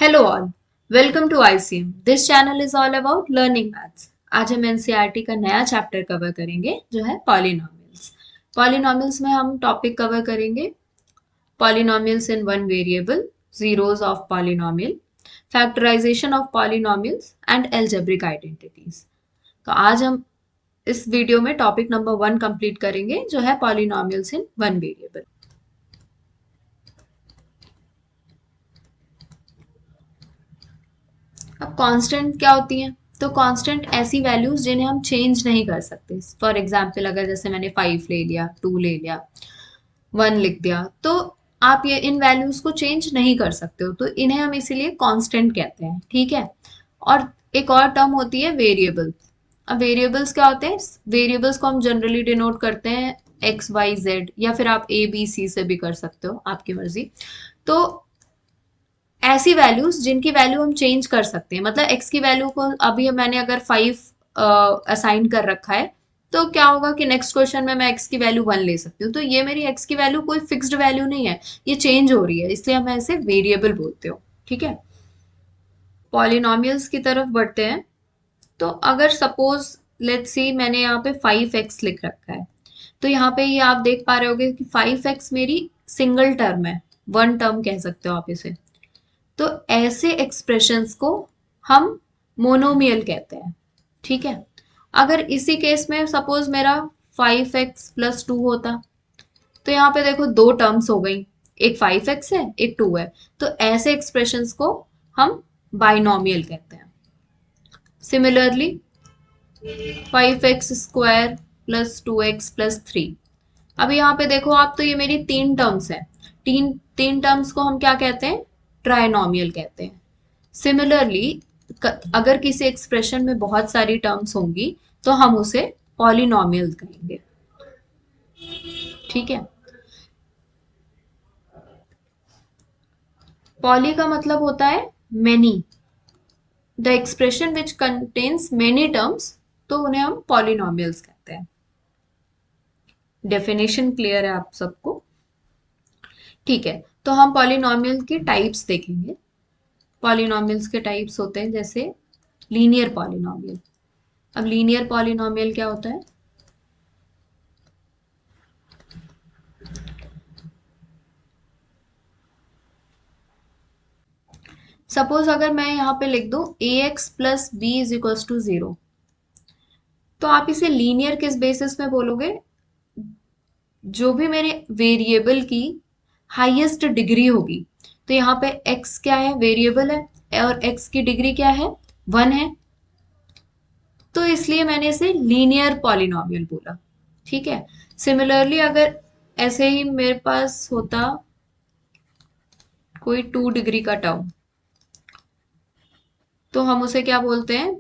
Hello all, welcome to ICM। This channel is all about learning maths. आज हम NCERT का नया chapter cover करेंगे जो है पॉलिनॉमियल्स। पॉलिनॉमियल्स में हम टॉपिक कवर करेंगे polynomials in one variable, zeros of polynomial, factorisation of polynomials and algebraic identities. तो आज हम इस वीडियो में टॉपिक नंबर 1 कंप्लीट करेंगे जो है पॉलिनॉमियल्स इन वन वेरिएबल। अब कांस्टेंट क्या होती है? तो कांस्टेंट ऐसी वैल्यूज जिन्हें हम चेंज नहीं कर सकते। फॉर एग्जांपल अगर जैसे मैंने 5 ले लिया, 2 ले लिया, 1 लिख दिया, तो आप ये इन वैल्यूज को चेंज नहीं कर सकते हो, तो इन्हें हम इसीलिए कांस्टेंट कहते हैं। ठीक है। और एक और टर्म होती है वेरिएबल। अब वेरिएबल्स क्या होते हैं? वेरिएबल्स को हम जनरली डिनोट करते हैं एक्स वाई जेड, या फिर आप ए बी सी से भी कर सकते हो, आपकी मर्जी। तो ऐसी वैल्यूज जिनकी वैल्यू हम चेंज कर सकते हैं, मतलब एक्स की वैल्यू को अभी मैंने अगर 5 असाइन कर रखा है, तो क्या होगा कि नेक्स्ट क्वेश्चन में मैं एक्स की वैल्यू 1 ले सकती हूँ। तो ये मेरी एक्स की वैल्यू कोई फिक्स्ड वैल्यू नहीं है, ये चेंज हो रही है, इसलिए हम ऐसे वेरिएबल बोलते हो। ठीक है। पॉलिनॉमियल्स की तरफ बढ़ते हैं। तो अगर सपोज लेट्स सी मैंने यहाँ पे 5x लिख रखा है, तो यहाँ पे ये आप देख पा रहे होगे कि 5x मेरी सिंगल टर्म है, वन टर्म कह सकते हो आप इसे। तो ऐसे एक्सप्रेशंस को हम मोनोमियल कहते हैं। ठीक है। अगर इसी केस में सपोज मेरा 5x+2 होता, तो यहाँ पे देखो दो टर्म्स हो गई, एक 5x है, एक 2 है। तो ऐसे एक्सप्रेशंस को हम बाइनोमियल कहते हैं। Similarly 5x² + 2x+3। अब यहाँ पे देखो आप, तो ये मेरी तीन टर्म्स है, तीन तीन टर्म्स को हम क्या कहते हैं? ट्राइनोमियल कहते हैं। सिमिलरली अगर किसी एक्सप्रेशन में बहुत सारी टर्म्स होंगी, तो हम उसे पॉलिनोमियल कहेंगे। ठीक है। पॉली का मतलब होता है many, the expression which contains many terms, तो उन्हें हम पॉलिनोमियल्स कहते हैं। डेफिनेशन क्लियर है आप सबको? ठीक है। तो हम पॉलिनोमियल की टाइप्स देखेंगे। पॉलिनोमियल्स के टाइप्स होते हैं जैसे लीनियर पॉलिनोमियल। अब लीनियर पॉलिनोमियल क्या होता है? सपोज अगर मैं यहाँ पे लिख दूं ax+b = 0, तो आप इसे लीनियर किस बेसिस में बोलोगे? जो भी मेरे वेरिएबल की हाईएस्ट डिग्री होगी। तो यहाँ पे x क्या है? वेरिएबल है, और x की डिग्री क्या है? 1 है। तो इसलिए मैंने इसे लीनियर पॉलिनोमियल बोला। ठीक है। सिमिलरली अगर ऐसे ही मेरे पास होता कोई 2 डिग्री का टर्म, तो हम उसे क्या बोलते हैं?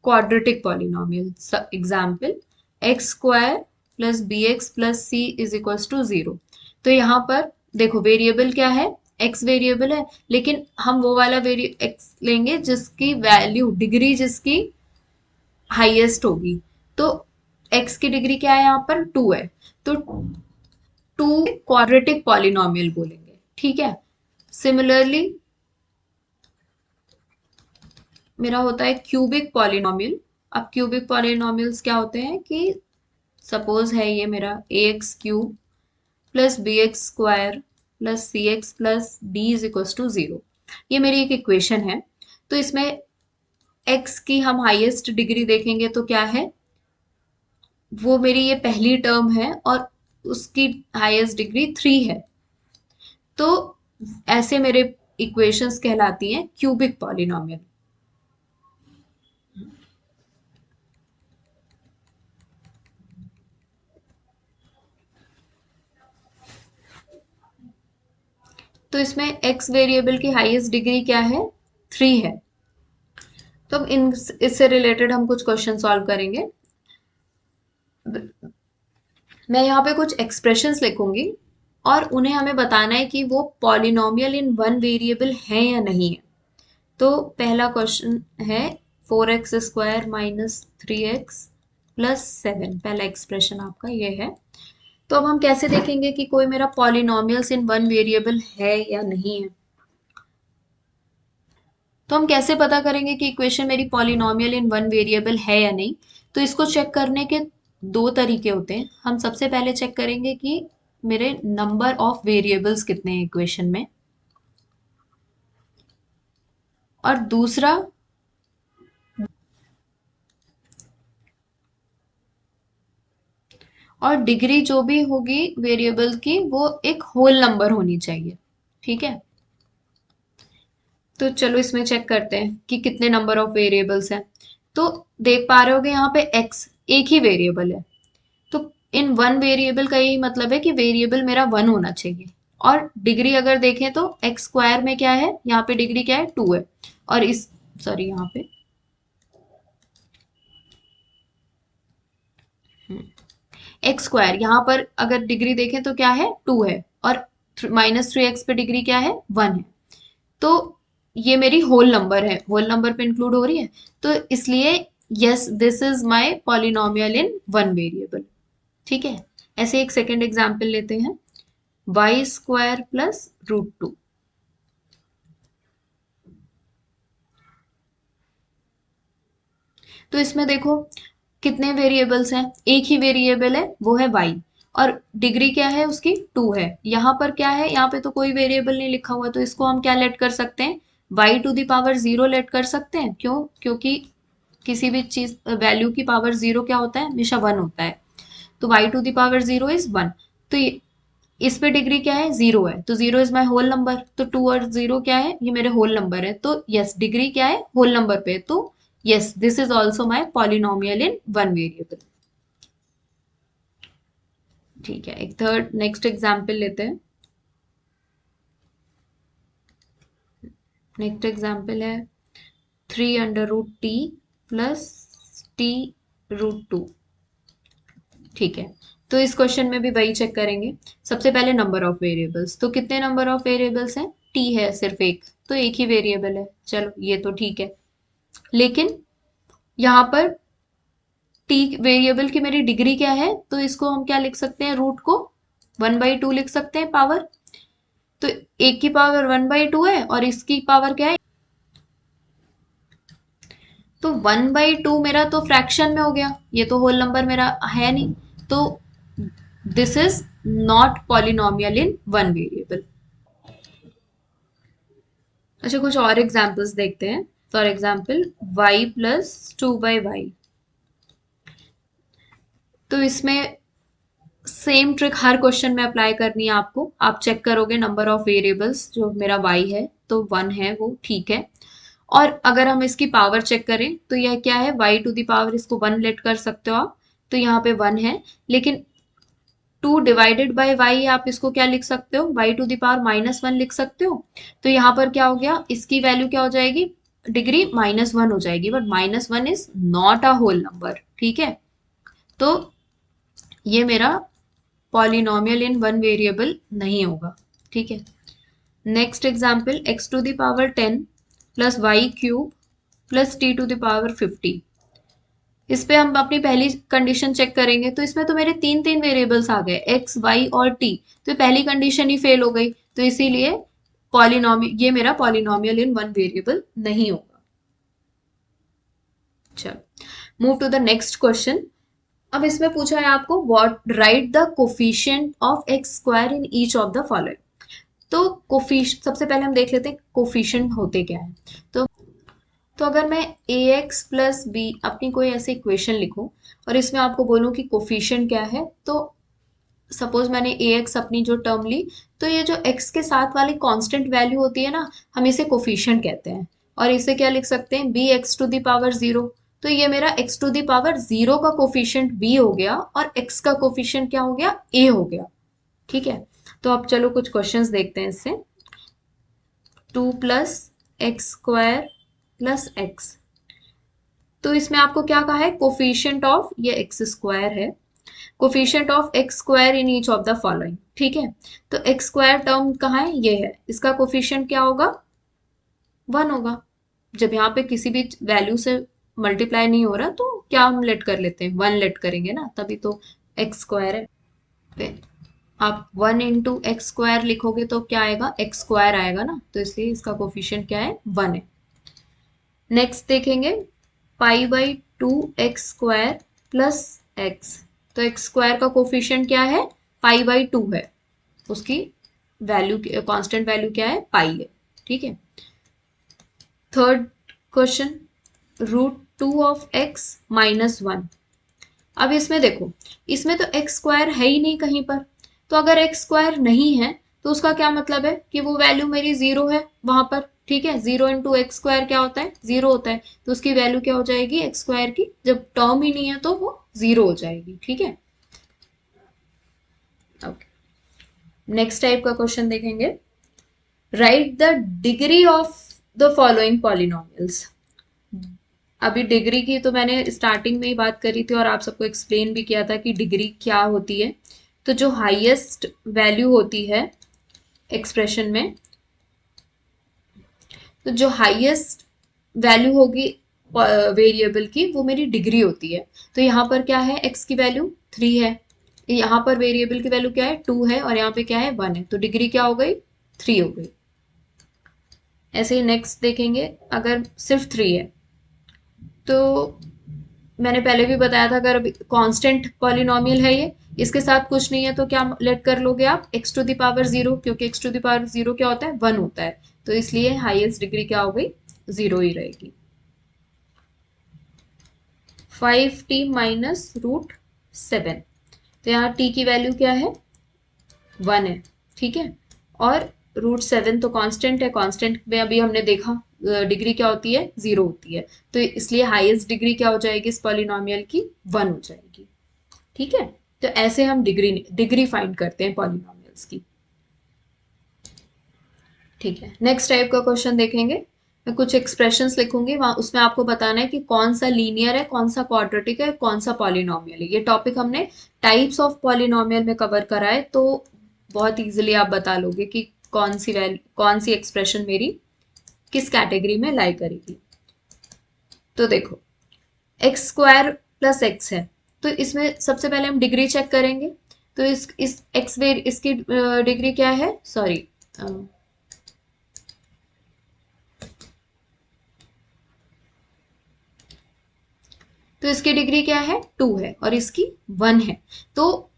Quadratic polynomial. Example x² + bx+c = 0। तो यहाँ पर देखो वेरिएबल क्या है? x वेरिएबल है, लेकिन हम वो वाला वेरिए x लेंगे जिसकी वैल्यू, डिग्री जिसकी हाईएस्ट होगी। तो x की डिग्री क्या है? यहाँ पर 2 है। तो 2 क्वाड्रेटिक पॉलिनोमियल बोलेंगे। ठीक है। सिमिलरली मेरा होता है क्यूबिक पॉलिनोमियल। अब क्यूबिक पॉलिनोमियल्स क्या होते हैं कि सपोज है ये मेरा ax³ + bx² + cx+d = 0। ये मेरी एक इक्वेशन है। तो इसमें x की हम हाईएस्ट डिग्री देखेंगे तो क्या है? वो मेरी ये पहली टर्म है, और उसकी हाईएस्ट डिग्री 3 है। तो ऐसे मेरे इक्वेशंस कहलाती हैं क्यूबिक पॉलिनोमियल। तो इसमें x वेरिएबल की हाईएस्ट डिग्री क्या है? 3 है। तो अब इन इससे रिलेटेड हम कुछ क्वेश्चन सॉल्व करेंगे। मैं यहाँ पे कुछ एक्सप्रेशंस लिखूंगी, और उन्हें हमें बताना है कि वो पॉलिनोमियल इन वन वेरिएबल है या नहीं है। तो पहला क्वेश्चन है 4x² - 3x + 7। पहला एक्सप्रेशन आपका ये है। तो अब हम कैसे देखेंगे कि कोई मेरा पॉलिनोमियल्स इन वन वेरिएबल है या नहीं है? तो हम कैसे पता करेंगे कि इक्वेशन मेरी पॉलिनॉमियल इन वन वेरिएबल है या नहीं? तो इसको चेक करने के दो तरीके होते हैं। हम सबसे पहले चेक करेंगे कि मेरे नंबर ऑफ वेरिएबल्स कितने हैं इक्वेशन में, और दूसरा और डिग्री जो भी होगी वेरिएबल की वो एक होल नंबर होनी चाहिए। ठीक है, तो चलो इसमें चेक करते हैं कि कितने नंबर ऑफ वेरिएबल्स हैं। तो देख पा रहे होगे यहाँ पे x एक ही वेरिएबल है, तो इन वन वेरिएबल का यही मतलब है कि वेरिएबल मेरा वन होना चाहिए। और डिग्री अगर देखें तो एक्स स्क्वायर में क्या है, यहाँ पे डिग्री क्या है, टू है। और इस सॉरी यहाँ पे एक्स स्क्वायर यहाँ पर अगर डिग्री देखें तो क्या है, टू है। और -3x पे डिग्री क्या है, वन है। तो ये मेरी होल नंबर है, होल नंबर पे इंक्लूड हो रही है। तो इसलिए yes, this is my polynomial in one variable. ठीक है, ऐसे एक सेकेंड एग्जाम्पल लेते हैं, Y square plus root two. तो इसमें देखो कितने वेरिएबल्स हैं, एक ही वेरिएबल है वो है y, और डिग्री क्या है उसकी, टू है। यहाँ पर क्या है, यहाँ पे तो कोई वेरिएबल नहीं लिखा हुआ, तो इसको हम क्या लेट कर सकते हैं, y to the power zero let कर सकते हैं। क्यों? क्योंकि किसी भी चीज वैल्यू की पावर जीरो क्या होता है, हमेशा वन होता है। तो y to the power zero is one. तो इस पे डिग्री क्या है, जीरो है, तो zero is my whole number. तो टू और जीरो क्या है, ये मेरे होल नंबर है। तो यस, डिग्री क्या है, होल नंबर पे। तो yes, this is also my polynomial in one variable. ठीक है, एक थर्ड नेक्स्ट एग्जाम्पल लेते हैं। नेक्स्ट एग्जाम्पल है 3√t plus T root two. ठीक है, तो इस क्वेश्चन में भी वही चेक करेंगे। सबसे पहले नंबर ऑफ वेरिएबल्स, तो कितने नंबर ऑफ वेरिएबल्स हैं, टी है सिर्फ एक, तो एक ही वेरिएबल है। चलो ये तो ठीक है, लेकिन यहाँ पर टी वेरिएबल की मेरी डिग्री क्या है, तो इसको हम क्या लिख सकते हैं, रूट को 1/2 लिख सकते हैं पावर। तो एक की पावर 1/2 है और इसकी पावर क्या है, तो 1/2 मेरा तो फ्रैक्शन में हो गया, ये तो होल नंबर मेरा है नहीं। तो this is not polynomial in one variable. अच्छा, कुछ और एग्जाम्पल्स देखते हैं। For example y plus 2/y। तो इसमें सेम ट्रिक हर क्वेश्चन में अप्लाई करनी है आपको। आप चेक करोगे नंबर ऑफ वेरिएबल्स, जो मेरा y है तो वन है, वो ठीक है। और अगर हम इसकी पावर चेक करें तो यह क्या है, y टू द पावर, इसको वन लेट कर सकते हो आप, तो यहाँ पे वन है। लेकिन 2 डिवाइडेड बाय y आप इसको क्या लिख सकते हो, y टू द पावर -1 लिख सकते हो। तो यहाँ पर क्या हो गया, इसकी वैल्यू क्या हो जाएगी, डिग्री -1 हो जाएगी। But -1 is not a whole number. ठीक है, तो ये मेरा पॉलिनोमियल इन वन वेरिएबल नहीं होगा। ठीक है, next example x to the power 10 plus Y cube plus T to the power 50। इस पे हम अपनी पहली कंडीशन चेक करेंगे, तो इसमें तो मेरे तीन तीन वेरिएबल्स आ गए, x y और t। तो पहली कंडीशन ही फेल हो गई, तो इसीलिए ये मेरा पॉलिनोमियल इन वन वेरिएबल नहीं होगा। चलो move to the next question. अब इसमें पूछा है आपको, what write the coefficient of X square in each of the following. तो कोफिश सबसे पहले हम देख लेते हैं कोफिशिएंट होते क्या है। तो अगर मैं ए एक्स प्लस बी अपनी कोई ऐसी इक्वेशन लिखूं और इसमें आपको बोलूं कि कोफिशिएंट क्या है, तो सपोज मैंने ए एक्स अपनी जो टर्म ली, तो ये जो एक्स के साथ वाली कांस्टेंट वैल्यू होती है ना, हम इसे कोफिशिएंट कहते हैं। और इसे क्या लिख सकते हैं, B X to the power zero. तो ये मेरा X to the power zero का कोफिशिएंट बी हो गया, और एक्स का कोफिशिएंट क्या हो गया, ए हो गया। ठीक है, तो अब चलो कुछ क्वेश्चंस देखते हैं इससे। 2 plus x square plus x, तो इसमें आपको क्या कहा है, कोफिशिएंट ऑफ, ये एक्स स्क्वायर है, coefficient of X square in each of the following. ठीक है, तो एक्स स्क्वायर टर्म कहाँ है, ये है, इसका कोफिशिएंट क्या होगा, वन होगा। जब यहाँ पे किसी भी वैल्यू से मल्टीप्लाई नहीं हो रहा, तो क्या हम लेट कर लेते हैं, वन लेट करेंगे ना, तभी तो एक्स स्क्वायर है। फिर आप वन इंटू एक्स स्क्वायर लिखोगे तो क्या आएगा, एक्स स्क्वायर आएगा ना, तो इसलिए इसका कोफिशिएंट क्या है, वन है। नेक्स्ट देखेंगे π/2x² प्लस एक्स। तो एक्स स्क्वायर का कोफिशिएंट क्या है? π/2 है। उसकी वैल्यू, कांस्टेंट वैल्यू क्या है? पाई है। ठीक है। Third question, √2 of x - 1। अब इसमें देखो, इसमें तो एक्स स्क्वायर है ही नहीं कहीं पर। तो अगर एक्स स्क्वायर नहीं है तो उसका क्या मतलब है कि वो वैल्यू मेरी जीरो है वहां पर। ठीक है, 0 × x² क्या होता है? जीरो होता है। तो उसकी वैल्यू क्या हो जाएगी एक्स स्क्वायर की? जब टर्म ही नहीं है तो वो जीरो हो जाएगी। ठीक है। ओके, नेक्स्ट टाइप का क्वेश्चन देखेंगे। Right the degree of the following polynomials. अभी डिग्री की तो मैंने स्टार्टिंग में ही बात करी थी और आप सबको एक्सप्लेन भी किया था कि डिग्री क्या होती है। तो जो हाईएस्ट वैल्यू होती है एक्सप्रेशन में, तो जो हाईएस्ट वैल्यू होगी वेरिएबल की, वो मेरी डिग्री होती है। तो यहाँ पर क्या है? एक्स की वैल्यू 3 है, यहाँ पर वेरिएबल की वैल्यू क्या है? 2 है, और यहाँ पे क्या है? 1 है। तो डिग्री क्या हो गई? 3 हो गई। ऐसे ही नेक्स्ट देखेंगे, अगर सिर्फ 3 है तो मैंने पहले भी बताया था, अगर कांस्टेंट पॉलिनोमियल है ये, इसके साथ कुछ नहीं है तो क्या लेट कर लोगे आप? x⁻0, क्योंकि x⁻0 क्या होता है? 1 होता है। तो इसलिए हाईएस्ट डिग्री क्या हो गई? 0 ही रहेगी। 5t - √7। तो यहाँ t की वैल्यू क्या है? 1 है। ठीक है। और √7 तो कांस्टेंट है, कांस्टेंट में अभी हमने देखा डिग्री क्या होती है? 0 होती है। तो इसलिए हाईएस्ट डिग्री क्या हो जाएगी इस पॉलिनोमियल की? 1 हो जाएगी। ठीक है। तो ऐसे हम डिग्री डिग्री फाइंड करते हैं पॉलिनोमियल्स की। ठीक है। नेक्स्ट टाइप का क्वेश्चन देखेंगे। मैं कुछ एक्सप्रेशंस लिखूंगी, वहां उसमें आपको बताना है कि कौन सा लीनियर है, कौन सा क्वाड्रेटिक है, कौन सा पॉलिनोमियल है। ये टॉपिक हमने टाइप्स ऑफ पॉलिनोमियल में कवर करा है, तो बहुत इजीली आप बता लोगे कि कौन सी एक्सप्रेशन मेरी किस कैटेगरी में लाई करेगी। तो देखो, x² + x है, तो इसमें सबसे पहले हम डिग्री चेक करेंगे। तो इस एक्स वेर इसकी डिग्री क्या है? सॉरी, तो इसकी डिग्री क्या है? 2 है, और इसकी 1 है। तो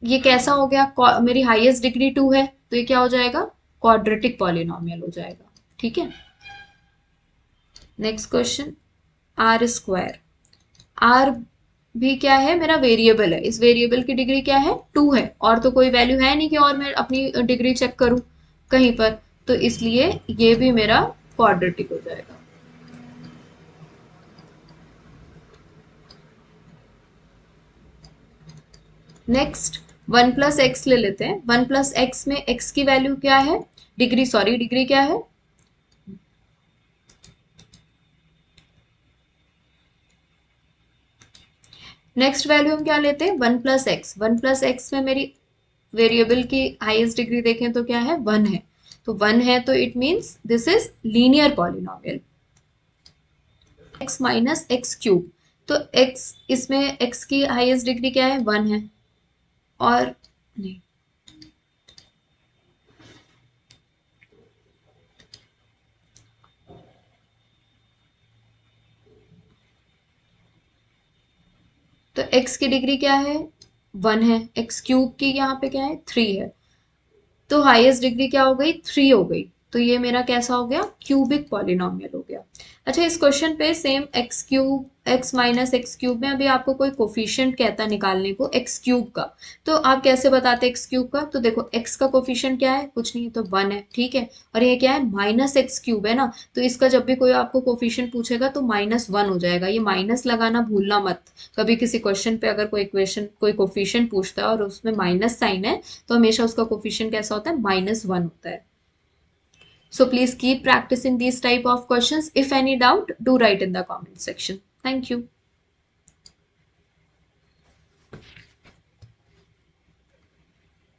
ये कैसा हो गया? मेरी हाईएस्ट डिग्री 2 है, तो ये क्या हो जाएगा? क्वाड्रेटिक पॉलिनोमियल हो जाएगा। ठीक है। Next question, r²। आर भी क्या है? मेरा वेरिएबल है। इस वेरिएबल की डिग्री क्या है? 2 है, और तो कोई वैल्यू है नहीं कि और मैं अपनी डिग्री चेक करूं कहीं पर। तो इसलिए ये भी मेरा क्वाड्रेटिक हो जाएगा। नेक्स्ट 1 + x ले लेते हैं। 1 + x में x की वैल्यू क्या है? डिग्री, सॉरी, डिग्री क्या है? नेक्स्ट वैल्यू हम क्या लेते हैं? 1 + x। 1 + x में मेरी वेरिएबल की हाईएस्ट डिग्री देखें तो क्या है? 1 है। तो 1 है तो it means this is linear polynomial. x - x³ तो x, इसमें x की हाईएस्ट डिग्री क्या है? 1 है। और नहीं, तो x की डिग्री क्या है? 1 है। x³ की यहाँ पे क्या है? 3 है। तो हाईएस्ट डिग्री क्या हो गई? 3 हो गई। तो ये मेरा कैसा हो गया? क्यूबिक पॉलिनोमियल हो गया। अच्छा, इस क्वेश्चन पे सेम x³ में अभी आपको कोई कोफिशिएंट कहता निकालने को x³ का, तो आप कैसे बताते x³ का? तो देखो, x का कोफिशिएंट क्या है? कुछ नहीं है, तो 1 है। ठीक है। और ये क्या है? -x³ है ना, तो इसका जब भी कोई आपको कोफिशिएंट पूछेगा तो -1 हो जाएगा। ये माइनस लगाना भूलना मत। कभी किसी क्वेश्चन पे अगर कोई कोफिशिएंट पूछता है और उसमें माइनस साइन है, तो हमेशा उसका कोफिशिएंट कैसा होता है? -1 होता है। So please keep practicing these type of questions. If any doubt, do write in the comment section. Thank you.